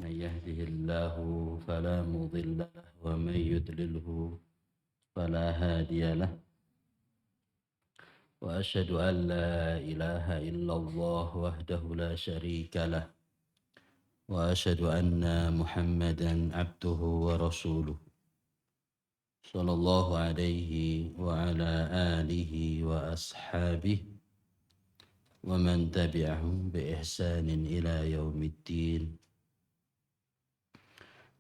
من يهده الله فلا مضل له ومن يضلله فلا هادي له وأشهد أن لا إله إلا الله وحده لا شريك له وأشهد أن محمدا عبده ورسوله صلى الله عليه وعلى آله وأصحابه ومن تبعهم بإحسان إلى يوم الدين.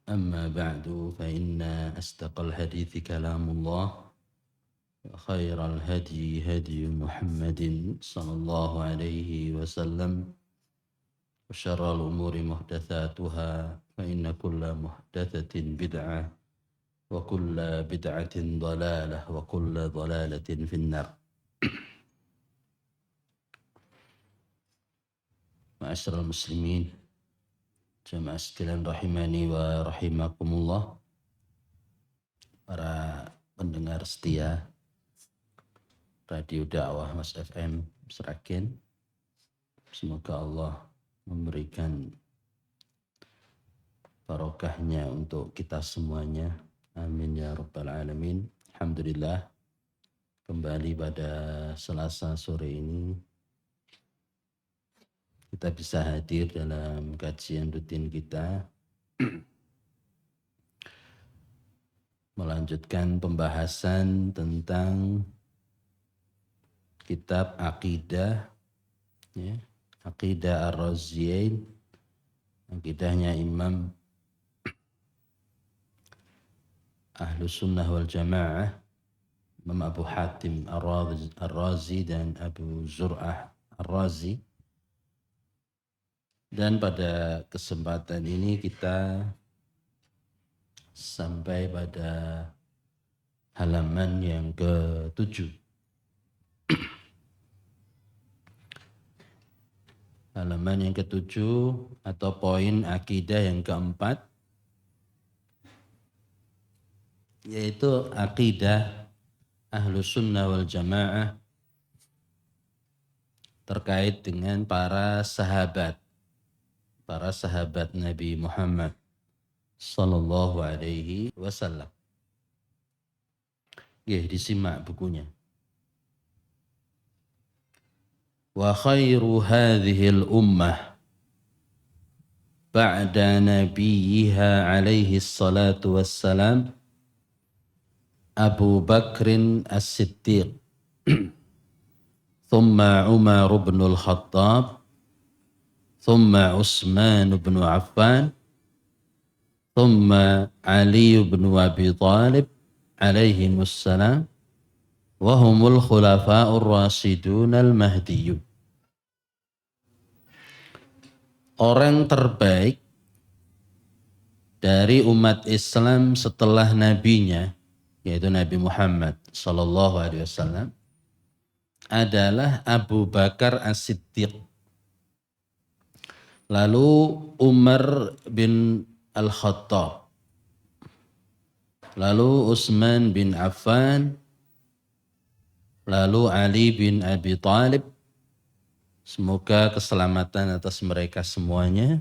أما بعد فإن أصدق الحديث كلام الله وخير الهدي هدي محمد صلى الله عليه وسلم وشر الأمور محدثاتها فإن كل محدثة بدعة وكل بدعة ضلالة وكل ضلالة في النار. Ma'asyiral muslimin, jamaah sekalian rahimani wa rahimakumullah, para pendengar setia Radio Dakwah Mas FM Seragen, semoga Allah memberikan barokahnya untuk kita semuanya, amin ya rabbal alamin. Alhamdulillah, kembali pada Selasa sore ini kita bisa hadir dalam kajian rutin kita, melanjutkan pembahasan tentang kitab Aqidah, ya, Aqidah Ar-Raziyain, akidahnya Imam Ahlus Sunnah wal Jamaah, Imam Abu Hatim Ar-Razi dan Abu Zur'ah Ar-Razi. Dan pada kesempatan ini kita sampai pada halaman yang ke-7. Halaman yang ke-7 atau poin akidah yang ke-4, yaitu akidah Ahlus Sunnah wal Jamaah terkait dengan para sahabat Nabi Muhammad sallallahu alaihi wasallam. Disimak bukunya. Wa khairu hadhil ummah ba'da nabiyha alaihi salatu wassalam Abu Bakrin as-Siddiq thumma Umar ibn al-Khattab thumma Utsman ibn Affan thumma Ali ibn Abi Thalib alaihimus salam wa humul khulafa'ur rasyidun al-mahdiyun. Orang terbaik dari umat Islam setelah nabinya, yaitu Nabi Muhammad sallallahu alaihi wasallam, adalah Abu Bakar As-Siddiq, lalu Umar bin Al-Khattab, lalu Utsman bin Affan, lalu Ali bin Abi Thalib. Semoga keselamatan atas mereka semuanya.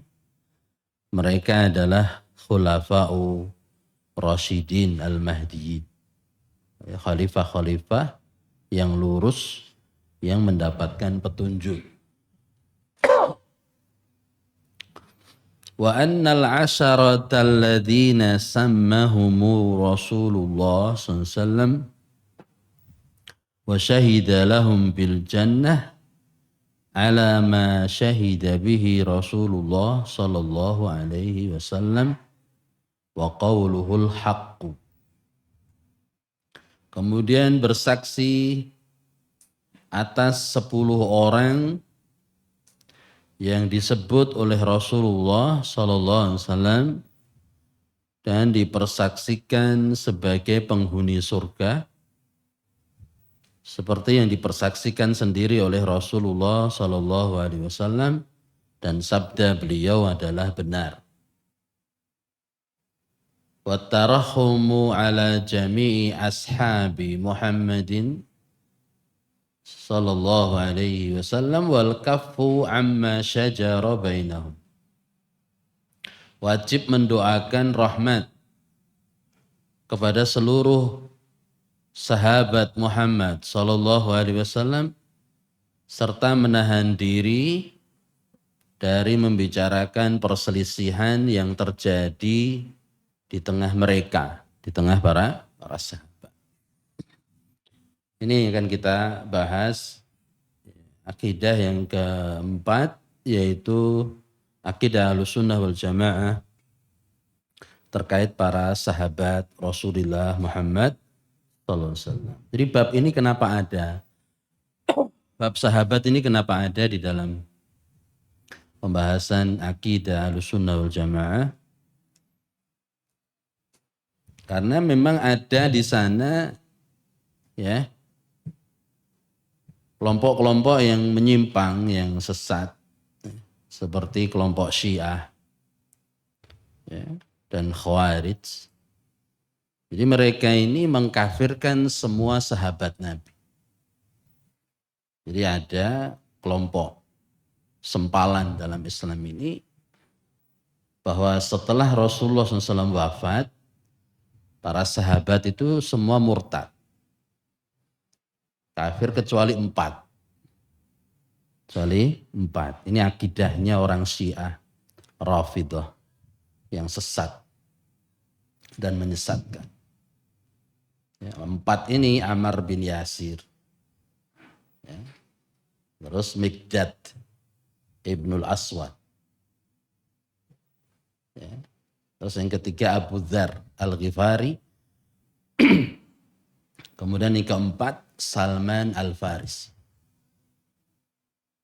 Mereka adalah khulafa'u rasyidin al-mahdiyyin, khalifah-khalifah yang lurus, yang mendapatkan petunjuk. Wa annal asharata alladhina sammahumu Rasulullah sallallahu alaihi wasallam wa syahida lahum bil jannah ala ma syahida bihi Rasulullah sallallahu alaihi wasallam wa qawluhul haqqu. Kemudian bersaksi atas 10 orang yang disebut oleh Rasulullah sallallahu alaihi wasallam dan dipersaksikan sebagai penghuni surga, seperti yang dipersaksikan sendiri oleh Rasulullah sallallahu alaihi wasallam, dan sabda beliau adalah benar. Wa tarahumu ala jami'i ashabi Muhammadin sallallahu alaihi wasallam wal kaffu amma syajara bainahum. wajib mendoakan rahmat kepada seluruh sahabat Muhammad sallallahu alaihi wasallam serta menahan diri dari membicarakan perselisihan yang terjadi di tengah mereka, di tengah para sahabat. Ini akan kita bahas akidah yang keempat, yaitu akidah Ahlussunnah wal Jamaah terkait para sahabat Rasulullah Muhammad sallallahu alaihi wasallam. Jadi bab ini kenapa ada? Bab sahabat ini kenapa ada di dalam pembahasan akidah Ahlussunnah wal Jamaah? Karena memang ada di sana ya kelompok-kelompok yang menyimpang, yang sesat, seperti kelompok Syiah ya, dan Khawarij. Jadi mereka ini mengkafirkan semua sahabat Nabi. Jadi ada kelompok sempalan dalam Islam ini bahwa setelah Rasulullah SAW wafat, para sahabat itu semua murtad. Kafir kecuali 4. Kecuali 4. Ini akidahnya orang Syiah, Rafidhah, yang sesat dan menyesatkan. Ya, 4 ini Ammar bin Yasir. Ya. Terus Miqdad Ibnul Aswad. Ya. Terus yang ketiga Abu Dzar Al-Ghifari. Kemudian yang keempat Salman Al-Faris.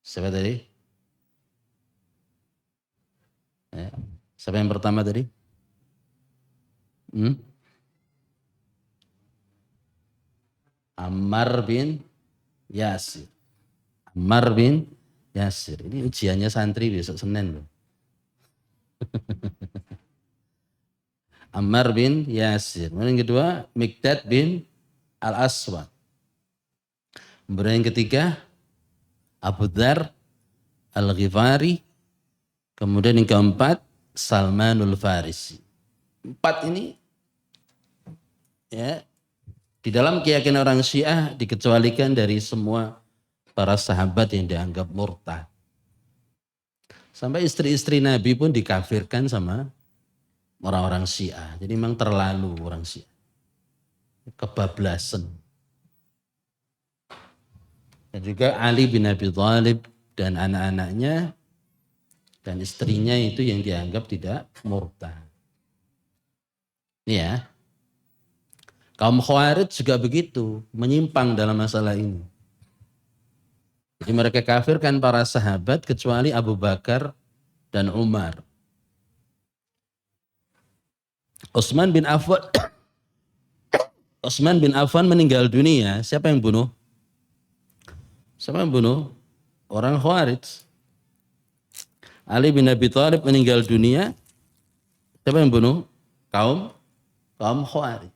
Siapa tadi? Ya. Siapa yang pertama tadi? Ammar bin Yasir. Ammar bin Yasir. Ini ujiannya santri besok Senin loh. Ammar bin Yasir. Kemudian yang kedua Miqdad bin Al-Aswad. Kemudian yang ketiga Abu Dzar Al-Ghifari. Kemudian yang keempat Salmanul Farisi. 4 ini ya di dalam keyakinan orang Syiah dikecualikan dari semua para sahabat yang dianggap murtad. Sampai istri-istri Nabi pun dikafirkan sama orang-orang Syiah. Jadi memang terlalu orang Syiah. Kebablasan. Dan juga Ali bin Abi Thalib dan anak-anaknya dan istrinya itu yang dianggap tidak murtad. Ini ya. Kaum Khawarij juga begitu, menyimpang dalam masalah ini. Jadi mereka kafirkan para sahabat kecuali Abu Bakar dan Umar. Utsman bin Affan Utsman bin Affan meninggal dunia, siapa yang bunuh? Siapa yang bunuh? Orang Khawarij. Ali bin Abi Thalib meninggal dunia, siapa yang bunuh? Kaum Khawarij.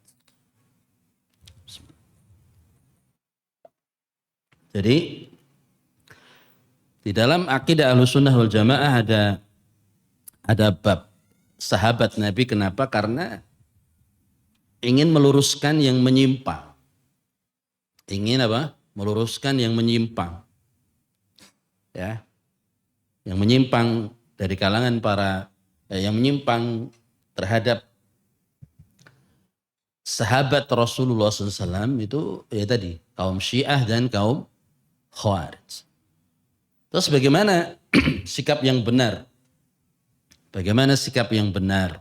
Jadi di dalam akidah Ahlussunnah wal Jamaah ada bab sahabat Nabi. Kenapa? Karena ingin meluruskan yang menyimpang. Ingin apa? Meluruskan yang menyimpang. Ya. Yang menyimpang dari kalangan yang menyimpang terhadap sahabat Rasulullah SAW itu ya tadi kaum Syiah dan kaum Khawarij. Terus bagaimana sikap yang benar? Bagaimana sikap yang benar?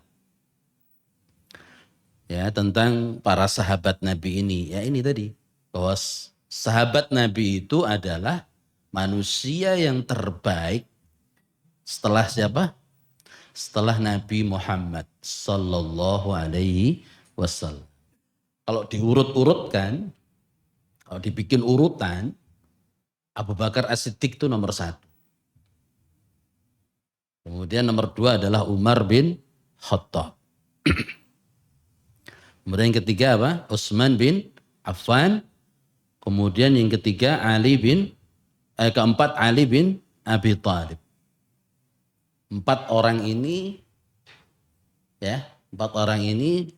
Ya, tentang para sahabat Nabi ini. Ya ini tadi, bahwa sahabat Nabi itu adalah manusia yang terbaik setelah siapa? Setelah Nabi Muhammad sallallahu alaihi wasallam. Kalau diurut-urutkan, kalau dibikin urutan, Abu Bakar As-Siddiq itu nomor 1. Kemudian nomor 2 adalah Umar bin Khattab. Kemudian yang ketiga apa? Utsman bin Affan. Kemudian yang ketiga keempat Ali bin Abi Thalib. 4 orang ini Ya, 4 orang ini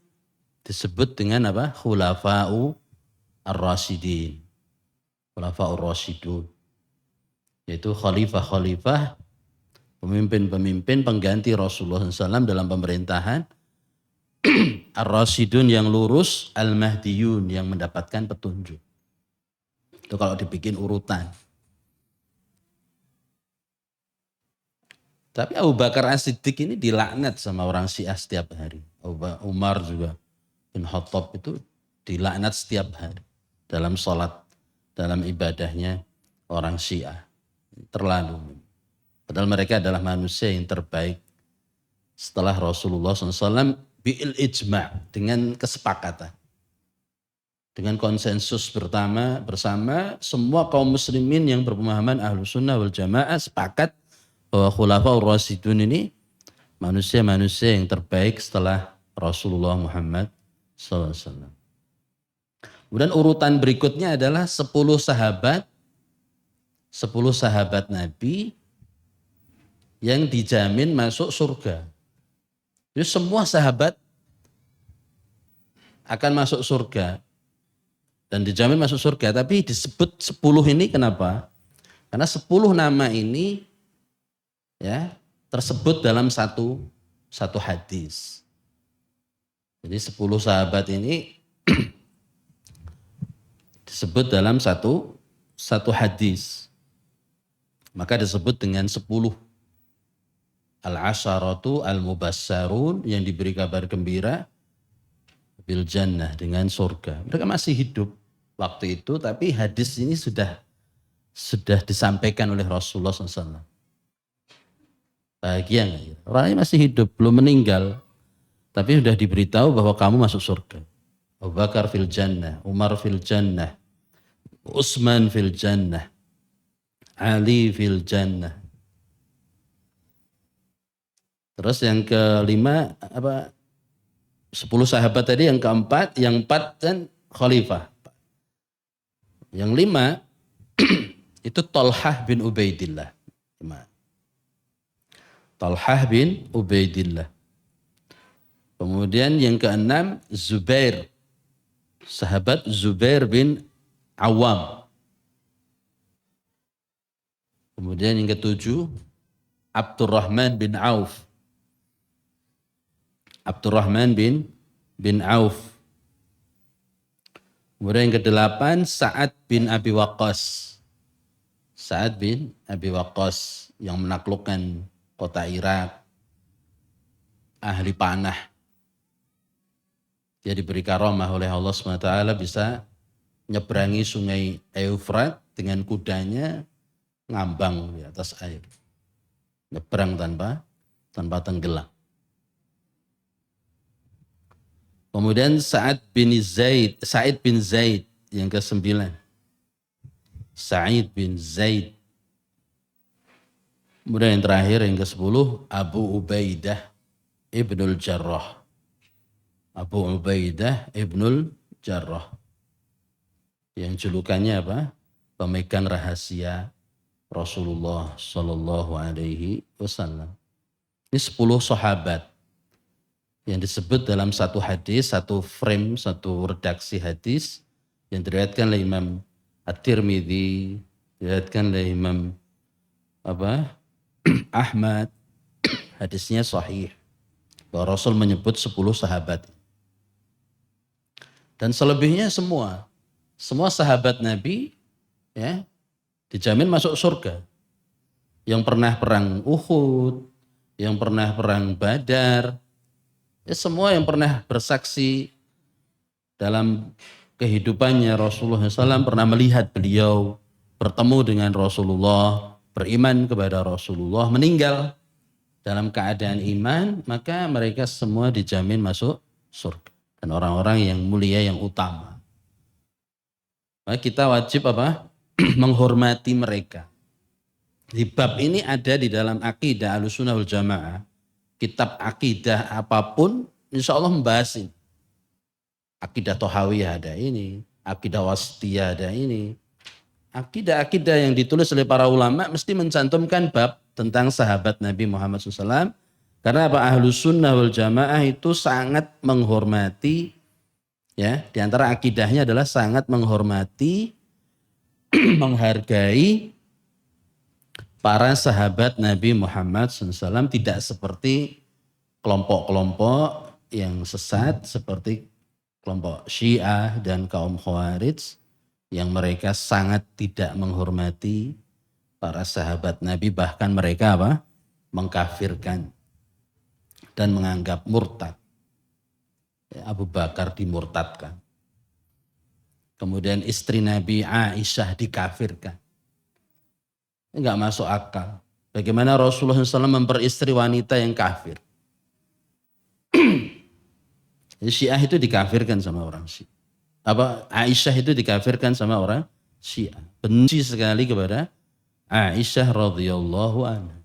disebut dengan apa? Khulafa'u ar-Rasyidin. Khulafa'ur Rasyidun. Yaitu khalifah-khalifah, pemimpin-pemimpin pengganti Rasulullah SAW dalam pemerintahan. Ar-Rasyidun yang lurus, Al-Mahdiyun yang mendapatkan petunjuk. Itu kalau dibikin urutan. Tapi Abu Bakar As-Siddiq ini dilaknat sama orang Syiah setiap hari. Umar juga bin Khattab itu dilaknat setiap hari. Dalam sholat, dalam ibadahnya orang Syiah. Terlalu. Padahal mereka adalah manusia yang terbaik setelah Rasulullah SAW bi'il ijma' dengan kesepakatan. Dengan konsensus bersama semua kaum muslimin yang berpemahaman ahlu sunnah wal jamaah sepakat bahwa khulafaur rasyidun ini manusia-manusia yang terbaik setelah Rasulullah Muhammad SAW. Kemudian urutan berikutnya adalah 10 sahabat Nabi yang dijamin masuk surga. Jadi semua sahabat akan masuk surga dan dijamin masuk surga, tapi disebut 10 ini kenapa? Karena 10 nama ini ya tersebut dalam satu hadis. Jadi 10 sahabat ini disebut dalam satu hadis. Maka disebut dengan 10 al-asharatu al-mubassarun yang diberi kabar gembira bil jannah dengan surga. Mereka masih hidup waktu itu, tapi hadis ini sudah disampaikan oleh Rasulullah SAW. Bahagia nggak ya? Orangnya masih hidup, belum meninggal, tapi sudah diberitahu bahwa kamu masuk surga. Abu Bakar fil jannah, Umar fil jannah, Utsman fil jannah, Ali fil jannah. Terus yang kelima apa? 10 sahabat tadi, yang keempat, yang 4 dan khalifah. Yang 5 itu Talhah bin Ubaidillah. Talhah bin Ubaidillah. Kemudian yang keenam Zubair. Sahabat Zubair bin Awam. Kemudian yang ketujuh Abdurrahman bin Auf. Abdurrahman bin Auf. Kemudian yang kedelapan Sa'ad bin Abi Waqqas. Sa'ad bin Abi Waqqas yang menaklukkan kota Irak. Ahli panah. Dia diberi karamah oleh Allah SWT bisa nyeberangi sungai Eufrat dengan kudanya ngambang di atas air. Nyebrang tanpa tenggelam. Kemudian Sa'id bin Zaid yang ke-9. Sa'id bin Zaid. Kemudian yang terakhir yang ke-10 Abu Ubaidah Ibnul Jarrah. Abu Ubaidah Ibnul Jarrah. Yang julukannya apa? Pemegang rahasia Rasulullah Shallallahu Alaihi Wasallam. Ini 10 sahabat yang disebut dalam satu hadis, satu frame, satu redaksi hadis yang diriwayatkan oleh Imam At-Tirmidzi, diriwayatkan oleh Imam Ahmad. Hadisnya sahih bahwa Rasul menyebut 10 sahabat. Dan selebihnya semua sahabat Nabi ya dijamin masuk surga. Yang pernah perang Uhud, yang pernah perang Badar, ya semua yang pernah bersaksi dalam kehidupannya Rasulullah SAW, pernah melihat beliau bertemu dengan Rasulullah, beriman kepada Rasulullah, meninggal dalam keadaan iman, maka mereka semua dijamin masuk surga. Dan orang-orang yang mulia, yang utama. Maka kita wajib menghormati mereka. Di bab ini ada di dalam akidah Ahlussunnah wal Jamaah. Kitab akidah apapun insya Allah membahas ini. Akidah Tohawiyah ada ini, akidah Wasitiyah ada ini. Akidah-akidah yang ditulis oleh para ulama mesti mencantumkan bab tentang sahabat Nabi Muhammad SAW Karena apa? Ahlus sunnah wal jamaah itu sangat menghormati, ya, di antara akidahnya adalah sangat menghormati, menghargai para sahabat Nabi Muhammad SAW, tidak seperti kelompok-kelompok yang sesat seperti kelompok Syiah dan kaum Khawarij yang mereka sangat tidak menghormati para sahabat Nabi, bahkan mereka apa? Mengkafirkan dan menganggap murtad. Abu Bakar dimurtadkan. Kemudian istri Nabi Aisyah dikafirkan. Enggak masuk akal. Bagaimana Rasulullah SAW memperistri wanita yang kafir? Jadi Syiah itu dikafirkan sama orang Syiah. Aisyah itu dikafirkan sama orang Syiah. Benci sekali kepada Aisyah radhiyallahu anha.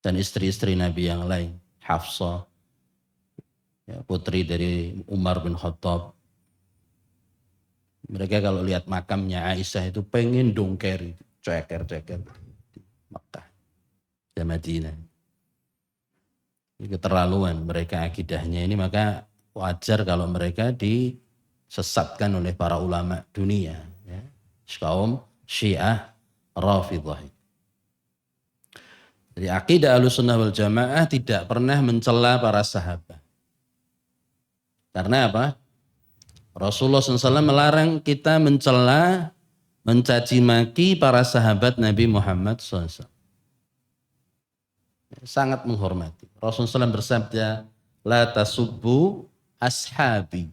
Dan istri-istri Nabi yang lain. Hafsah, ya, putri dari Umar bin Khattab. Mereka kalau lihat makamnya Aisyah itu pengen dongker, ceker-ceker di Makkah dan Madinah. Ini keterlaluan mereka akidahnya ini, maka wajar kalau mereka disesatkan oleh para ulama dunia, ya. Kaum Syiah Rafidhah. Jadi akidah Ahlussunnah wal Jamaah tidak pernah mencela para sahabat. Karena apa? Rasulullah SAW melarang kita mencela, mencaci maki para sahabat Nabi Muhammad SAW. Sangat menghormati. Rasulullah SAW bersabda, la tasubbu ashabi.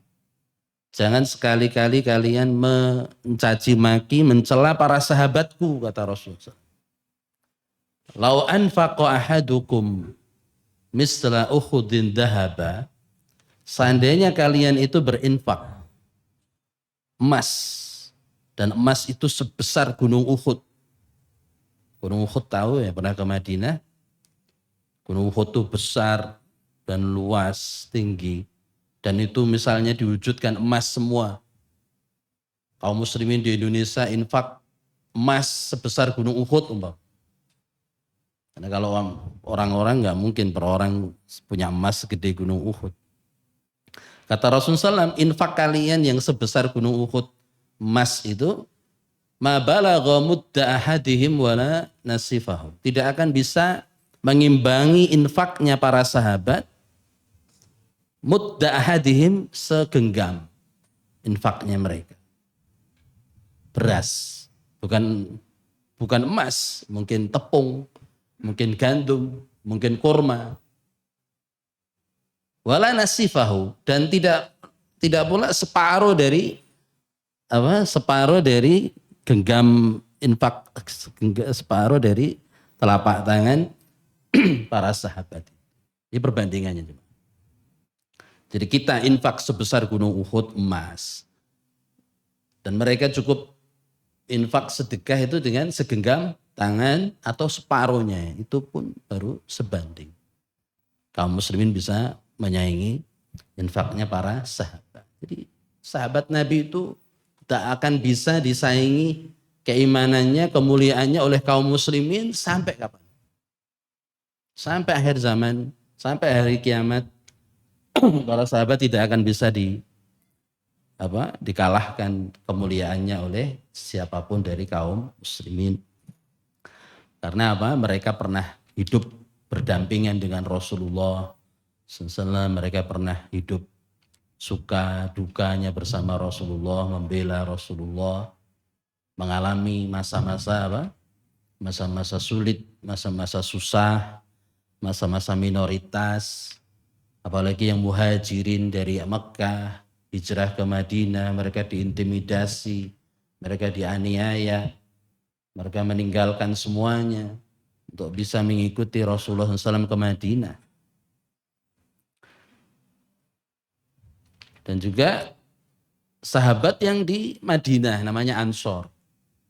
Jangan sekali-kali kalian mencaci maki, mencela para sahabatku, kata Rasulullah. Lau anfaqa ahadukum misla Uhudin dahaba, seandainya kalian itu berinfak emas, dan emas itu sebesar gunung Uhud. Gunung Uhud tahu ya, pernah ke Madinah. Gunung Uhud itu besar dan luas, tinggi. Dan itu misalnya diwujudkan emas semua. Kaum muslimin di Indonesia infak emas sebesar gunung Uhud, umpam. Karena kalau orang-orang nggak mungkin per orang punya emas segede gunung Uhud. Kata Rasulullah SAW, infak kalian yang sebesar gunung Uhud emas itu, ma balagha mudda ahadihim wala nasifahu. Tidak akan bisa mengimbangi infaknya para sahabat, mudda ahadihim, segenggam infaknya mereka. Beras, bukan emas, mungkin tepung, mungkin gandum, mungkin kurma. Wala nasifahu, dan tidak pula separuh dari genggam infak, separuh dari telapak tangan para sahabat. Ini perbandingannya. Jadi kita infak sebesar gunung Uhud emas, dan mereka cukup infak sedekah itu dengan segenggam tangan atau separuhnya, itu pun baru sebanding. Kaum muslimin bisa menyaingi infaknya para sahabat. Jadi sahabat Nabi itu tak akan bisa disaingi keimanannya, kemuliaannya oleh kaum muslimin sampai kapan? Sampai akhir zaman, sampai hari kiamat, para sahabat tidak akan bisa dikalahkan kemuliaannya oleh siapapun dari kaum muslimin. Karena apa? Mereka pernah hidup berdampingan dengan Rasulullah SAW, mereka pernah hidup suka dukanya bersama Rasulullah, membela Rasulullah, mengalami masa-masa sulit, masa-masa susah, masa-masa minoritas, apalagi yang muhajirin dari Mekah, hijrah ke Madinah, mereka diintimidasi, mereka dianiaya, mereka meninggalkan semuanya untuk bisa mengikuti Rasulullah SAW ke Madinah. Dan juga sahabat yang di Madinah namanya Ansor,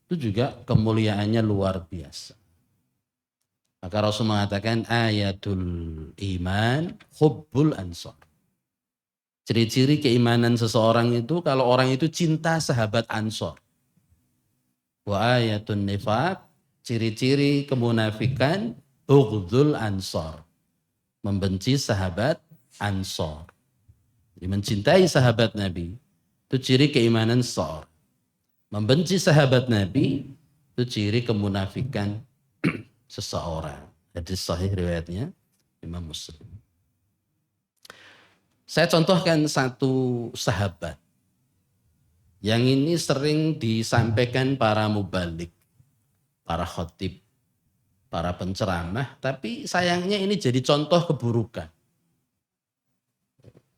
itu juga kemuliaannya luar biasa. Maka Rasul mengatakan ayatul iman hubbul ansor. Ciri-ciri keimanan seseorang itu kalau orang itu cinta sahabat Ansor. Wa ayatun nifaq, ciri-ciri kemunafikan bughdul ansor. membenci sahabat Ansor. Jadi mencintai sahabat Nabi itu ciri keimanan seseorang. Membenci sahabat Nabi itu ciri kemunafikan seseorang. Hadis sahih riwayatnya Imam Muslim. Saya contohkan satu sahabat yang ini sering disampaikan para mubalik, para khotib, para penceramah, tapi sayangnya ini jadi contoh keburukan.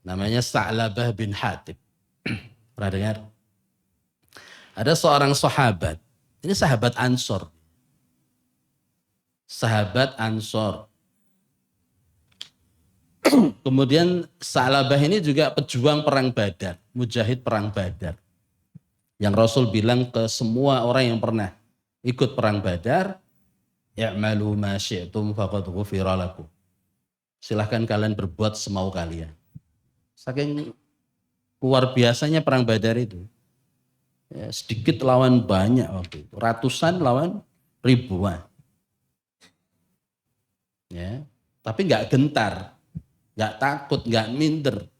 Namanya Sa'labah bin Hatib. Pernah dengar? Ada seorang sahabat, ini sahabat Ansor. Sahabat Ansor. Kemudian Sa'labah ini juga pejuang perang Badar, mujahid perang Badar. Yang Rasul bilang ke semua orang yang pernah ikut perang Badar, "I'malu ma syi'tum faqad ghufira lakum." Silahkan kalian berbuat semau kalian. Saking luar biasanya perang Badar itu. Ya, sedikit lawan banyak waktu itu. Ratusan lawan ribuan. Ya, tapi nggak gentar, nggak takut, nggak minder.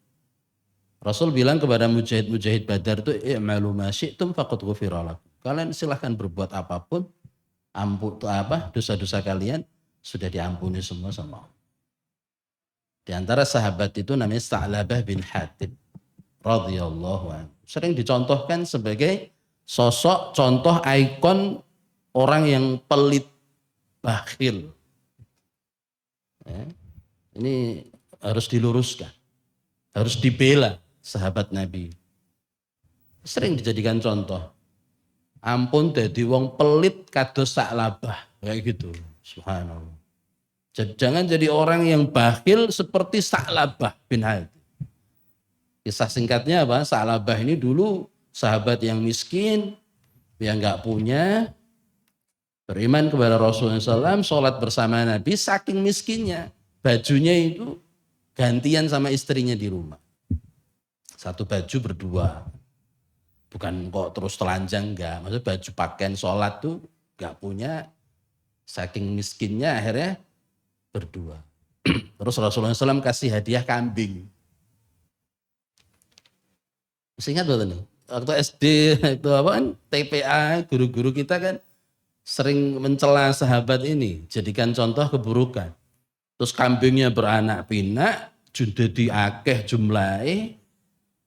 Rasul bilang kepada mujahid-mujahid Badar itu, "I'malu ma syi'tum faqad ghufira lakum." Kalian silahkan berbuat apapun, dosa-dosa kalian sudah diampuni semua sama Allah. Di antara sahabat itu namanya Sa'labah bin Hatib radhiyallahu anhu. Sering dicontohkan sebagai sosok contoh ikon orang yang pelit, bakhil. Ya, ini harus diluruskan, harus dibela sahabat Nabi. Sering dijadikan contoh. Ampun dadi wong pelit kados Sa'labah, kayak gitu. Subhanallah. Jangan jadi orang yang bakhil seperti Sa'labah bin Hatib. Kisah singkatnya apa? Sa'labah ini dulu sahabat yang miskin, yang nggak punya, beriman kepada Rasulullah SAW, sholat bersama Nabi, saking miskinnya. Bajunya itu gantian sama istrinya di rumah. Satu baju berdua. Bukan kok terus telanjang, enggak. Maksudnya baju pakaian sholat tuh nggak punya, saking miskinnya akhirnya berdua. Terus Rasulullah SAW kasih hadiah kambing. Masih ingat betul nih? Waktu SD itu apa kan TPA guru-guru kita kan sering mencela sahabat ini, jadikan contoh keburukan. Terus kambingnya beranak pinak, jadi akeh jumlahnya,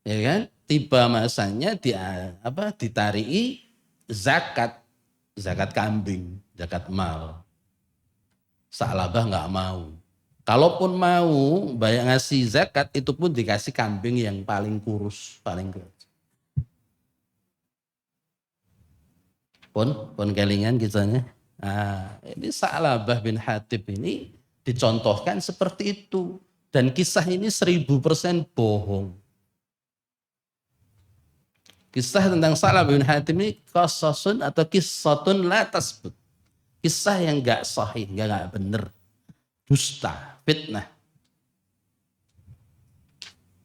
ya kan? Tiba masanya ditariki zakat kambing, zakat mal. Sa'labah nggak mau. Kalaupun mau bayar ngasih zakat, itu pun dikasih kambing yang paling kurus, paling kurus. Pun kelingan kisahnya. Nah, ini Sa'labah bin Hatib ini dicontohkan seperti itu. Dan kisah ini 1000% bohong. Kisah tentang Sa'labah bin Hatib ini qasasun atau qissatun la tasbut. Kisah yang gak sahih, gak benar. Dusta, fitnah.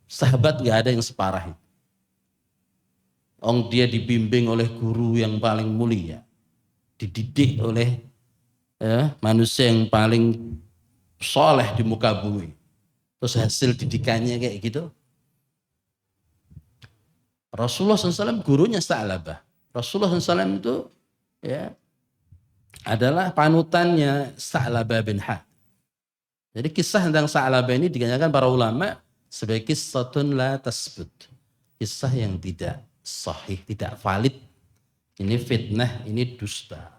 Sahabat gak ada yang separah itu. Dia dibimbing oleh guru yang paling mulia. Dididik oleh manusia yang paling soleh di muka bumi. Terus hasil didikannya kayak gitu. Rasulullah SAW gurunya Sa'labah. Rasulullah SAW itu adalah panutannya Sa'labah bin Hatib. Jadi kisah tentang Sa'labah ini dinyatakan para ulama sebagai qissatun la tasbut. Kisah yang tidak sahih, tidak valid. Ini fitnah, ini dusta.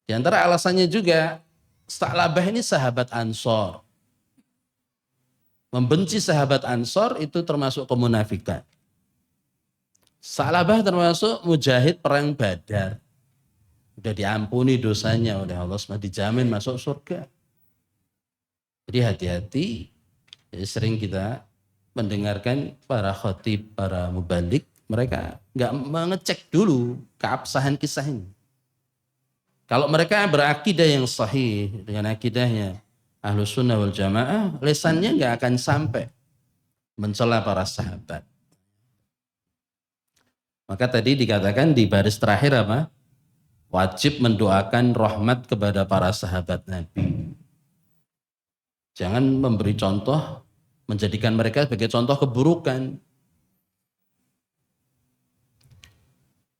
Di antara alasannya juga, Sa'labah ini sahabat Ansor. Membenci sahabat Ansor itu termasuk kemunafikan. Sa'labah termasuk mujahid perang Badar. Sudah diampuni dosanya oleh Allah SWT, dijamin masuk surga. Jadi hati-hati, sering kita mendengarkan para khotib, para mubalik, mereka nggak mengecek dulu keabsahan kisah ini. Kalau mereka berakidah yang sahih dengan akidahnya Ahlus Sunnah wal Jamaah, lesannya nggak akan sampai mencela para sahabat. Maka tadi dikatakan di baris terakhir apa? Wajib mendoakan rahmat kepada para sahabat Nabi. Jangan memberi contoh, menjadikan mereka sebagai contoh keburukan.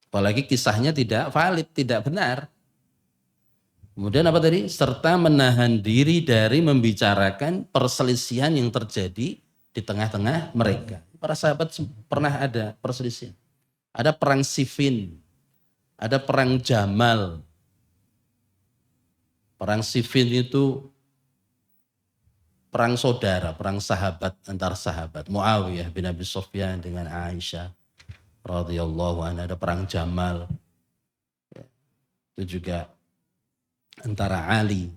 Apalagi kisahnya tidak valid, tidak benar. Kemudian apa tadi? Serta menahan diri dari membicarakan perselisihan yang terjadi di tengah-tengah mereka. Para sahabat pernah ada perselisihan. Ada perang Siffin, ada perang Jamal. Perang Siffin itu perang saudara, perang sahabat antar sahabat. Muawiyah bin Abi Sufyan dengan Aisyah radhiyallahu anha. Ada perang Jamal. Itu juga antara Ali,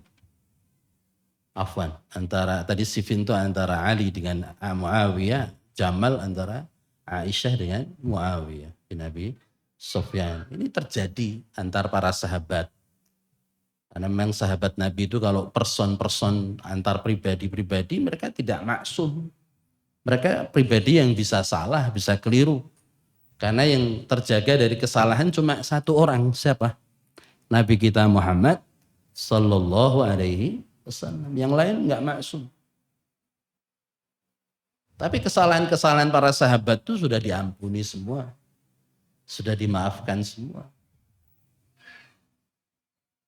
antara tadi Siffin itu antara Ali dengan Muawiyah, Jamal antara Aisyah dengan Muawiyah bin Abi Sufyan. Ini terjadi antar para sahabat. Karena memang sahabat Nabi itu kalau person-person antar pribadi-pribadi mereka tidak maksum. Mereka pribadi yang bisa salah, bisa keliru. Karena yang terjaga dari kesalahan cuma satu orang, siapa? Nabi kita Muhammad Sallallahu Alaihi Wasallam. Yang lain nggak maksum. Tapi kesalahan-kesalahan para sahabat itu sudah diampuni semua. Sudah dimaafkan semua.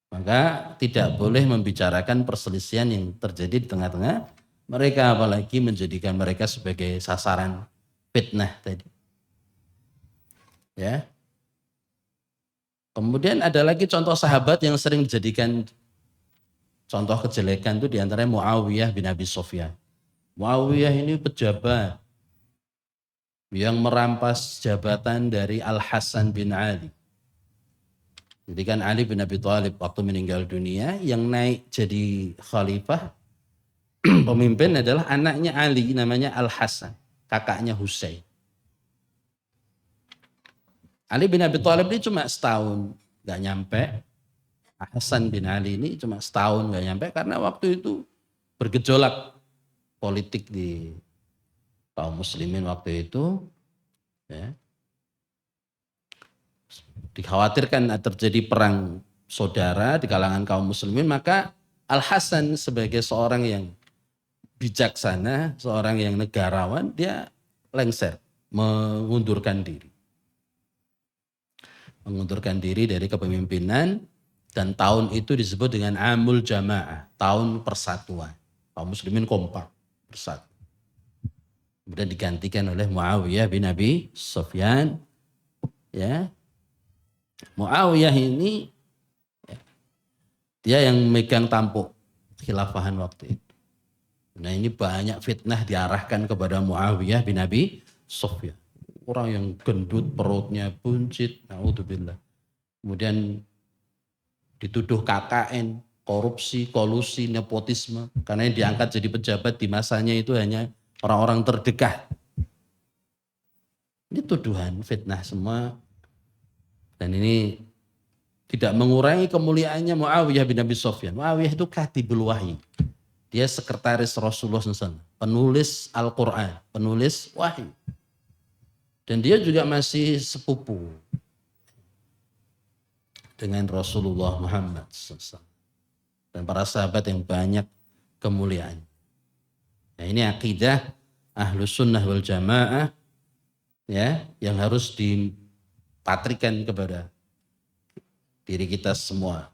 Maka tidak boleh membicarakan perselisihan yang terjadi di tengah-tengah mereka, apalagi menjadikan mereka sebagai sasaran fitnah tadi. Ya. Kemudian ada lagi contoh sahabat yang sering dijadikan contoh kejelekan itu diantaranya Muawiyah bin Abi Sufyan. Muawiyah ini pejabat yang merampas jabatan dari Al-Hasan bin Ali. Jadi kan Ali bin Abi Thalib waktu meninggal dunia yang naik jadi khalifah pemimpin adalah anaknya Ali namanya Al-Hasan, kakaknya Husain. Ali bin Abi Thalib ini cuma setahun gak nyampe. Hasan bin Ali ini cuma setahun gak nyampe karena waktu itu bergejolak politik di kaum muslimin waktu itu. Ya. Dikhawatirkan terjadi perang saudara di kalangan kaum muslimin, maka Al-Hasan sebagai seorang yang bijaksana, seorang yang negarawan, dia lengser, mengundurkan diri. Mengundurkan diri dari kepemimpinan, dan tahun itu disebut dengan Amul Jamaah, tahun persatuan. Kaum muslimin kompak, bersatu. Kemudian digantikan oleh Muawiyah bin Abi Sufyan. Ya, Muawiyah ini dia yang megang tampuk khilafahan waktu itu. Nah ini banyak fitnah diarahkan kepada Muawiyah bin Abi Sufyan. Orang yang gendut, perutnya buncit, naudzubillah. Kemudian dituduh KKN, korupsi, kolusi, nepotisme. Karena yang diangkat jadi pejabat di masanya itu hanya orang-orang terdekat. Ini tuduhan, fitnah semua. Dan ini tidak mengurangi kemuliaannya Muawiyah bin Abi Sufyan. Muawiyah itu katibul wahyi. Dia sekretaris Rasulullah SAW. Penulis Al-Quran, penulis wahyu. Dan dia juga masih sepupu dengan Rasulullah Muhammad SAW. Dan para sahabat yang banyak kemuliaan. Nah, ini akidah Ahlus Sunnah wal Jamaah ya, yang harus dipatrikan kepada diri kita semua.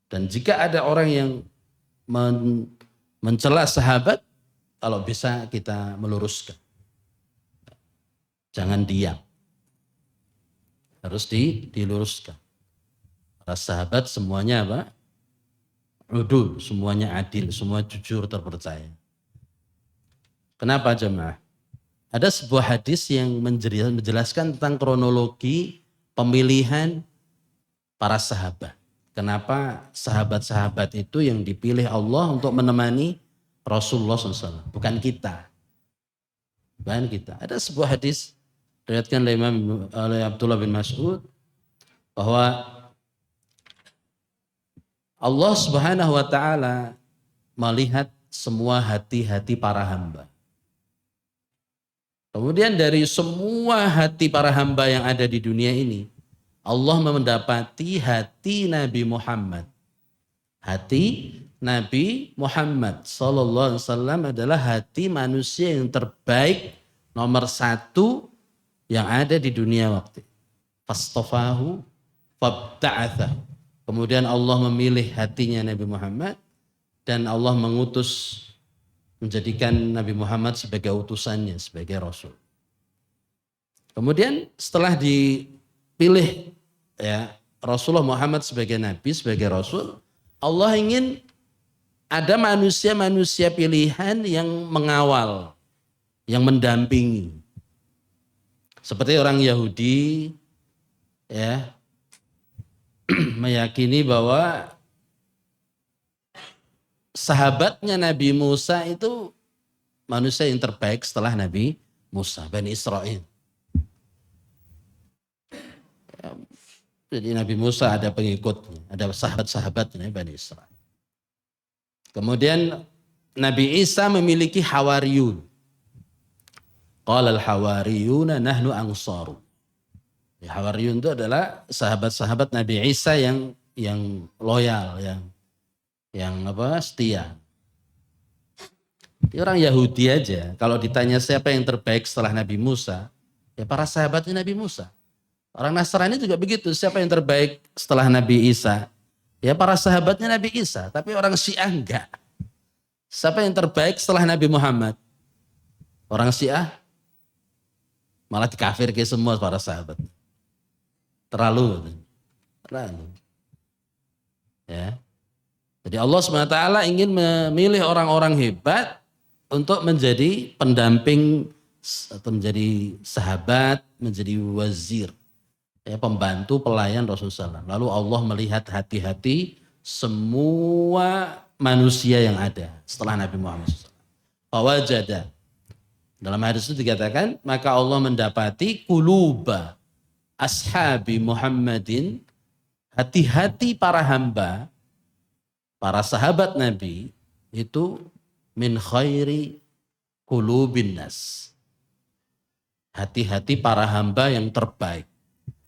Dan jika ada orang yang mencela sahabat, kalau bisa kita meluruskan. Jangan diam. Harus diluruskan. Para sahabat semuanya apa? Udul, semuanya adil, semua jujur, terpercaya. Kenapa jemaah? Ada sebuah hadis yang menjelaskan tentang kronologi pemilihan para sahabat. Kenapa sahabat-sahabat itu yang dipilih Allah untuk menemani Rasulullah SAW, bukan kita. Bukan kita. Ada sebuah hadis diriwayatkan oleh Abdullah bin Mas'ud bahwa Allah Subhanahu wa taala melihat semua hati-hati para hamba. Kemudian dari semua hati para hamba yang ada di dunia ini, Allah mendapati hati Nabi Muhammad. Hati Nabi Muhammad sallallahu alaihi wasallam adalah hati manusia yang terbaik nomor satu yang ada di dunia waktu itu. Fastafahu fabta'atha. Kemudian Allah memilih hatinya Nabi Muhammad dan Allah mengutus menjadikan Nabi Muhammad sebagai utusannya, sebagai Rasul. Kemudian setelah dipilih ya Rasulullah Muhammad sebagai Nabi, sebagai Rasul, Allah ingin ada manusia-manusia pilihan yang mengawal, yang mendampingi. Seperti orang Yahudi ya meyakini bahwa sahabatnya Nabi Musa itu manusia yang terbaik setelah Nabi Musa, Bani Israel. Ya, jadi Nabi Musa ada pengikutnya, ada sahabat-sahabatnya Bani Israel. Kemudian Nabi Isa memiliki hawariyun. Qala al-hawariyuna nahnu ansaru. Ya, hawariyun itu adalah sahabat-sahabat Nabi Isa yang loyal, yang setia. Ini orang Yahudi aja, kalau ditanya siapa yang terbaik setelah Nabi Musa, ya para sahabatnya Nabi Musa. Orang Nasrani juga begitu, siapa yang terbaik setelah Nabi Isa? Ya para sahabatnya Nabi Isa, tapi orang Syiah enggak. Siapa yang terbaik setelah Nabi Muhammad? Orang Syiah malah dikafir ke semua para sahabat. Terlalu. Ya. Jadi Allah SWT ingin memilih orang-orang hebat untuk menjadi pendamping atau menjadi sahabat, menjadi wazir. Ya, pembantu pelayan Rasulullah SAW. Lalu Allah melihat hati-hati semua manusia yang ada setelah Nabi Muhammad SAW. Fawajada. Dalam hadis itu dikatakan, maka Allah mendapati kuluba ashabi Muhammadin, hati-hati para hamba, para sahabat Nabi itu min khairi kulubin nas. Hati-hati para hamba yang terbaik.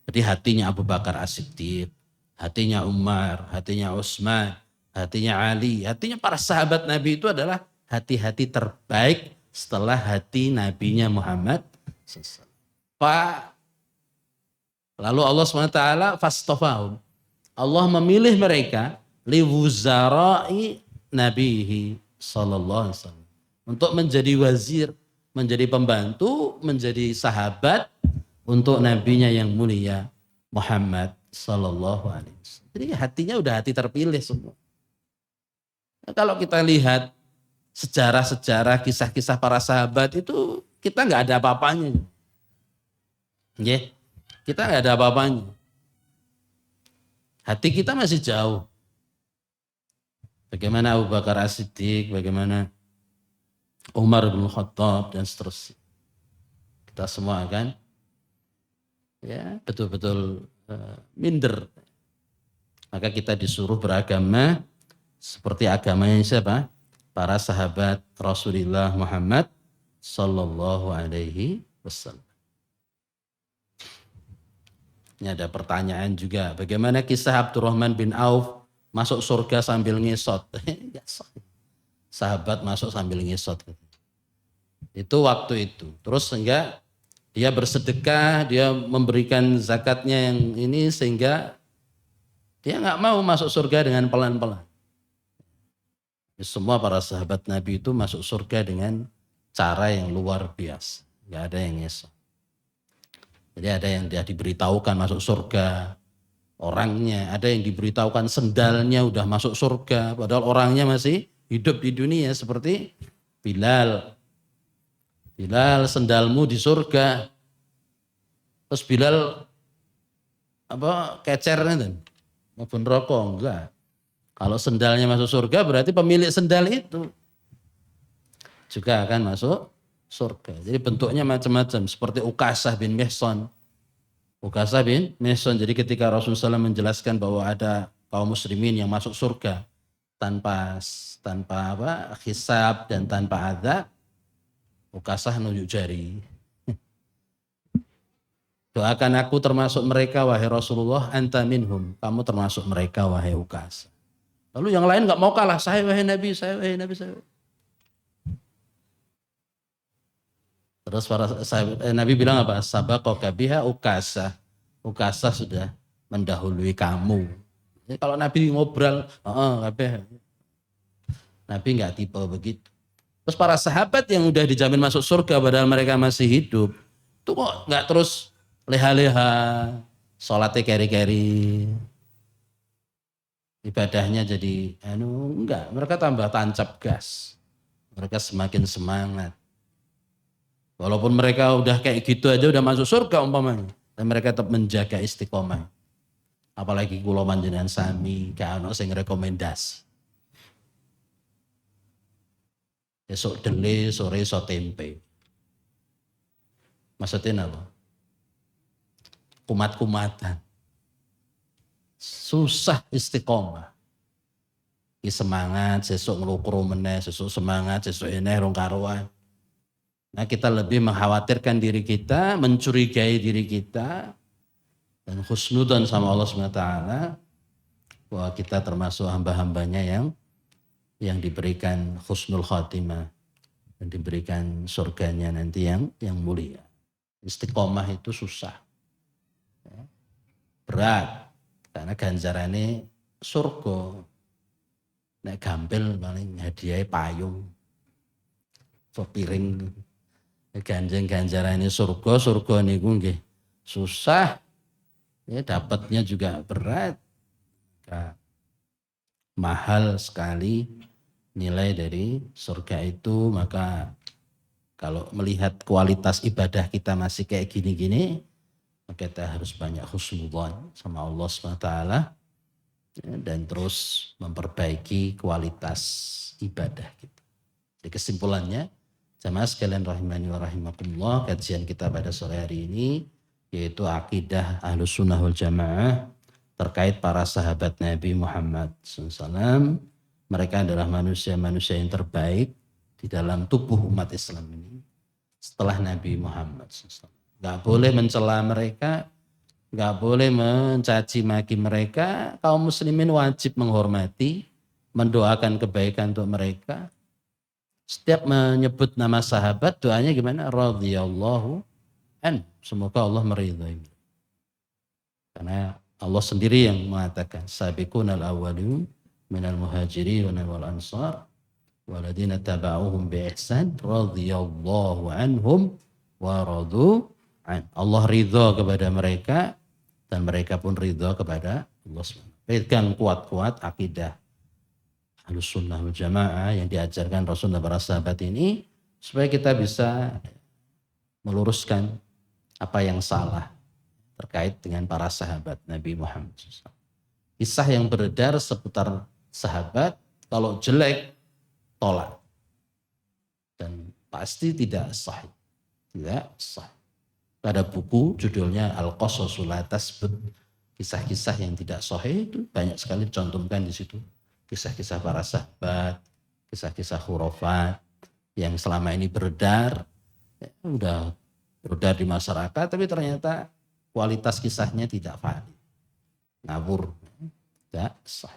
Jadi hatinya Abu Bakar As-Siddiq, hatinya Umar, hatinya Utsman, hatinya Ali, hatinya para sahabat Nabi itu adalah hati-hati terbaik setelah hati Nabinya Muhammad. Lalu Allah SWT fastafahum. Allah memilih mereka liwuzarai nabihi sallallahu alaihi wasallam. Untuk menjadi wazir, menjadi pembantu, menjadi sahabat untuk nabinya yang mulia Muhammad sallallahu alaihi wasallam. Jadi hatinya udah hati terpilih semua. Nah, kalau kita lihat sejarah-sejarah, kisah-kisah para sahabat itu kita nggak ada apa-apanya. Yeah. Kita nggak ada apa-apanya. Hati kita masih jauh. Bagaimana Abu Bakar As-Siddiq, bagaimana Umar bin Khattab dan seterusnya. Kita semua kan ya betul-betul minder. Maka kita disuruh beragama seperti agamanya siapa? Para sahabat Rasulullah Muhammad sallallahu alaihi wasallam. Ini ada pertanyaan juga, bagaimana kisah Abdurrahman bin Auf masuk surga sambil ngesot? Sahabat masuk sambil ngesot. Itu waktu itu. Terus sehingga dia bersedekah, dia memberikan zakatnya yang ini sehingga dia nggak mau masuk surga dengan pelan-pelan. Semua para sahabat Nabi itu masuk surga dengan cara yang luar biasa. Nggak ada yang ngesot. Jadi ada yang dia diberitahukan masuk surga, orangnya, ada yang diberitahukan sendalnya udah masuk surga, padahal orangnya masih hidup di dunia seperti Bilal. Bilal, sendalmu di surga. Terus Bilal kecer kan? Mau rokok enggak. Kalau sendalnya masuk surga berarti pemilik sendal itu juga akan masuk surga. Jadi bentuknya macam-macam seperti Ukasah bin Mihsan. Ukasah bin Mihsan. Jadi ketika Rasulullah SAW menjelaskan bahwa ada kaum muslimin yang masuk surga tanpa hisab dan tanpa azab, Ukasah nunjuk jari. Doakan aku termasuk mereka wahai Rasulullah, anta minhum. Kamu termasuk mereka wahai Ukasah. Lalu yang lain nggak mau kalah, saya wahai Nabi, saya wahai Nabi, saya. Terus Nabi bilang apa? Sabaqaka biha Ukasah. Ukasah sudah mendahului kamu. Jadi kalau Nabi ngobrol, Nabi nggak tipe begitu. Terus para sahabat yang udah dijamin masuk surga padahal mereka masih hidup, itu kok nggak terus leha-leha, sholatnya keri-keri, ibadahnya jadi enggak, mereka tambah tancap gas, mereka semakin semangat. Walaupun mereka udah kayak gitu aja udah masuk surga umpamanya, dan mereka tetap menjaga istiqomah. Apalagi kula panjenengan sami gak ono sing rekomendasi. Esok dele, sore iso tempe. Maksudnya apa? Kumat-kumatan. Susah istiqomah. Ki semangat, sesuk ngelukuru meneh, sesuk semangat, sesuk eneh rong karuan. Nah kita lebih mengkhawatirkan diri kita, mencurigai diri kita, dan husnudan sama Allah SWT, bahwa kita termasuk hamba-hambanya yang diberikan husnul khatimah, dan diberikan surganya nanti yang mulia. Istiqomah itu susah, berat, karena ganjarannya surga. Nek gampil paling hadiah payung, piring. Ganjarannya surga niku nggih susah, ya dapatnya juga berat, mahal sekali nilai dari surga itu. Maka kalau melihat kualitas ibadah kita masih kayak gini-gini, maka kita harus banyak husnudzon sama Allah SWT, ya, dan terus memperbaiki kualitas ibadah kita. Jadi kesimpulannya, jamaah sekalian rahimani wa rahimakumullah, kajian kita pada sore hari ini yaitu akidah Ahlus Sunnah wal Jamaah terkait para sahabat Nabi Muhammad SAW. Mereka adalah manusia-manusia yang terbaik di dalam tubuh umat Islam ini setelah Nabi Muhammad SAW. Gak boleh mencela mereka, gak boleh mencaci maki mereka. Kaum muslimin wajib menghormati, mendoakan kebaikan untuk mereka. Setiap menyebut nama sahabat, doanya gimana? Radhiyallahu an. Semoga Allah meridhai. Karena Allah sendiri yang mengatakan, sabiqunal awwalun minal muhajirin wal ansar waladina taba'uhum bi ihsan radhiyallahu anhum wa radu an. Allah ridha kepada mereka dan mereka pun ridha kepada Allah SWT. Pegang kuat-kuat akidah Ahlus Sunnah wal Jamaah yang diajarkan Rasul dan para sahabat ini, supaya kita bisa meluruskan apa yang salah terkait dengan para sahabat Nabi Muhammad SAW. Kisah yang beredar seputar sahabat, kalau jelek, tolak. Dan pasti tidak sahih. Tidak sahih. Ada buku judulnya Al-Qasasul La Tasbut. Kisah-kisah yang tidak sahih itu banyak sekali dicontohkan di situ. Kisah-kisah para sahabat, kisah-kisah khurafat yang selama ini beredar, ya, udah beredar di masyarakat, tapi ternyata kualitas kisahnya tidak valid, ngawur, tidak sah.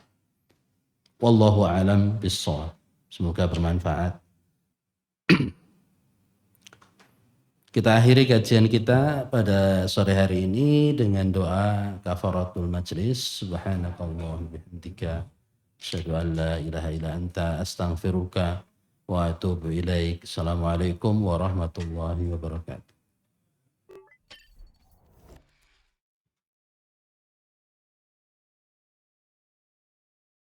Wallahu a'lam bishawab. Semoga bermanfaat. Kita akhiri kajian kita pada sore hari ini dengan doa kafaratul majlis. Subhanakallahumma wa bihamdika asyhadu an la ilaha illa anta astaghfiruka wa atubu ilaik. Assalamualaikum warahmatullahi wabarakatuh.